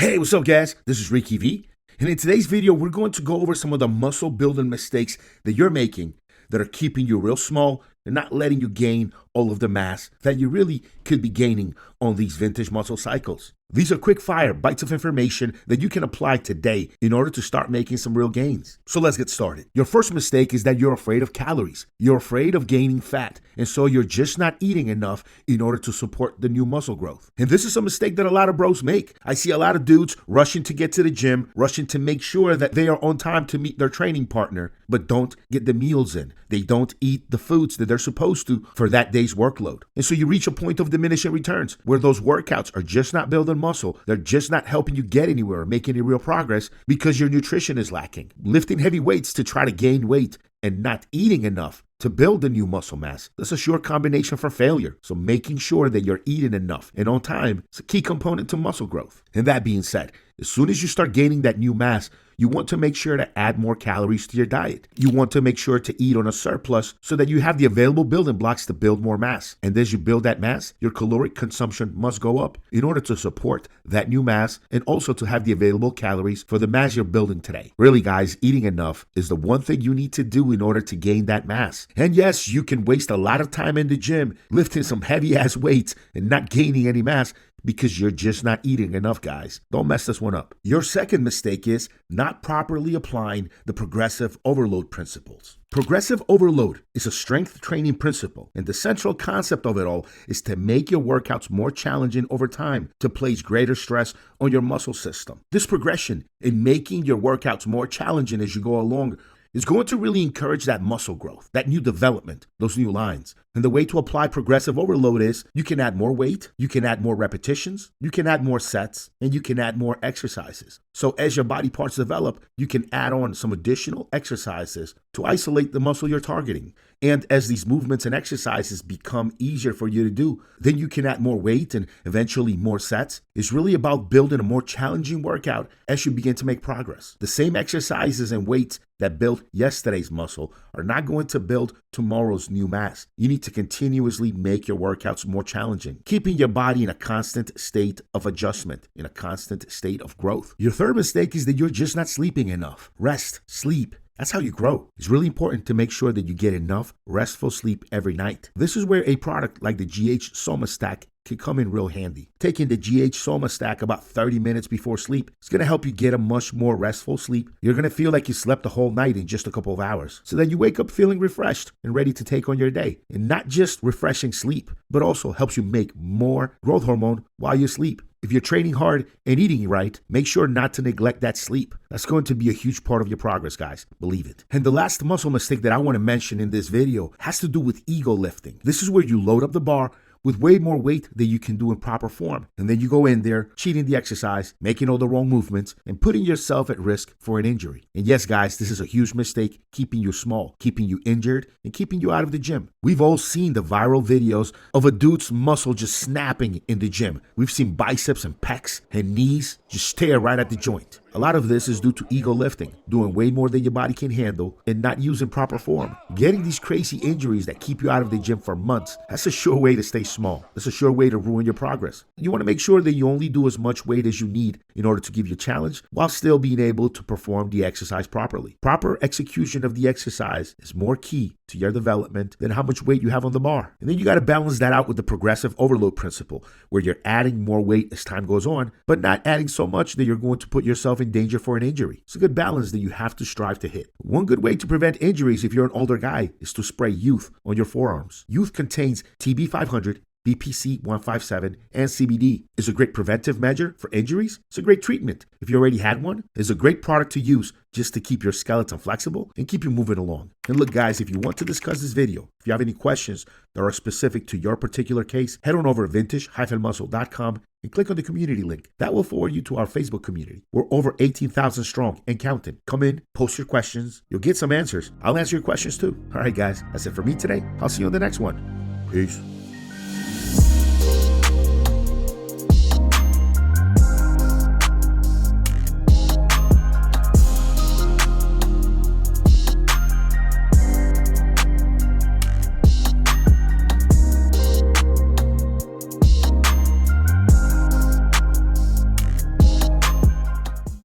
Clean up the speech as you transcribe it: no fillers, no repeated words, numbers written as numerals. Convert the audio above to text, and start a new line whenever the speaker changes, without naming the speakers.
Hey, what's up guys? This is Ricky V, and in today's video we're going to go over some of the muscle building mistakes that you're making that are keeping you real small and not letting you gain all of the mass that you really could be gaining on these vintage muscle cycles. These are quick fire bites of information that you can apply today in order to start making some real gains. So let's get started. Your first mistake is that you're afraid of calories. You're afraid of gaining fat, and so you're just not eating enough in order to support the new muscle growth. And this is a mistake that a lot of bros make. I see a lot of dudes rushing to get to the gym, rushing to make sure that they are on time to meet their training partner, but don't get the meals in. They don't eat the foods that they're supposed to for that day's workload. And so you reach a point of diminishing returns where those workouts are just not building muscle. They're just not helping you get anywhere or make any real progress because your nutrition is lacking. Lifting heavy weights to try to gain weight and not eating enough to build a new muscle mass, that's a sure combination for failure. So making sure that you're eating enough and on time is a key component to muscle growth. And that being said, as soon as you start gaining that new mass, you want to make sure to add more calories to your diet. You want to make sure to eat on a surplus so that you have the available building blocks to build more mass. And as you build that mass, your caloric consumption must go up in order to support that new mass and also to have the available calories for the mass you're building today. Really, guys, eating enough is the one thing you need to do in order to gain that mass. And yes, you can waste a lot of time in the gym lifting some heavy ass weights and not gaining any mass because you're just not eating enough, guys. Don't mess this one up. Your second mistake is not properly applying the progressive overload principles. Progressive overload is a strength training principle, and the central concept of it all is to make your workouts more challenging over time to place greater stress on your muscle system. This progression in making your workouts more challenging as you go along is going to really encourage that muscle growth, that new development, those new lines. And the way to apply progressive overload is you can add more weight, you can add more repetitions, you can add more sets, and you can add more exercises. So as your body parts develop, you can add on some additional exercises to isolate the muscle you're targeting. And as these movements and exercises become easier for you to do, then you can add more weight and eventually more sets. It's really about building a more challenging workout as you begin to make progress. The same exercises and weights that built yesterday's muscle are not going to build tomorrow's new mass. You need to continuously make your workouts more challenging, keeping your body in a constant state of adjustment, in a constant state of growth. Your third mistake is that you're just not sleeping enough. Rest, sleep. That's how you grow. It's really important to make sure that you get enough restful sleep every night. This is where a product like the GH Soma Stack can come in real handy. Taking the GH Soma Stack about 30 minutes before sleep is going to help you get a much more restful sleep. You're going to feel like you slept the whole night in just a couple of hours. So then you wake up feeling refreshed and ready to take on your day. And not just refreshing sleep, but also helps you make more growth hormone while you sleep. If you're training hard and eating right, make sure not to neglect that sleep. That's going to be a huge part of your progress, guys. Believe it. And the last muscle mistake that I want to mention in this video has to do with ego lifting. This is where you load up the bar with way more weight than you can do in proper form. And then you go in there, cheating the exercise, making all the wrong movements, and putting yourself at risk for an injury. And yes, guys, this is a huge mistake, keeping you small, keeping you injured, and keeping you out of the gym. We've all seen the viral videos of a dude's muscle just snapping in the gym. We've seen biceps and pecs and knees just stare right at the joint. A lot of this is due to ego lifting, doing way more than your body can handle and not using proper form. Getting these crazy injuries that keep you out of the gym for months, that's a sure way to stay small. That's a sure way to ruin your progress. You want to make sure that you only do as much weight as you need in order to give you a challenge while still being able to perform the exercise properly. Proper execution of the exercise is more key to your development than how much weight you have on the bar. And then you got to balance that out with the progressive overload principle, where you're adding more weight as time goes on, but not adding so much that you're going to put yourself in danger for an injury. It's a good balance that you have to strive to hit. One good way to prevent injuries if you're an older guy is to spray Youth on your forearms. Youth contains TB500, BPC 157, and CBD. Is a great preventive measure for injuries. It's a great treatment if you already had one. It's a great product to use just to keep your skeleton flexible and keep you moving along. And look, guys, if you want to discuss this video, if you have any questions that are specific to your particular case, head on over to vintage-muscle.com and click on the community link. That will forward you to our Facebook community. We're over 18,000 strong and counting. Come in, post your questions. You'll get some answers. I'll answer your questions too. All right, guys, that's it for me today. I'll see you on the next one. Peace.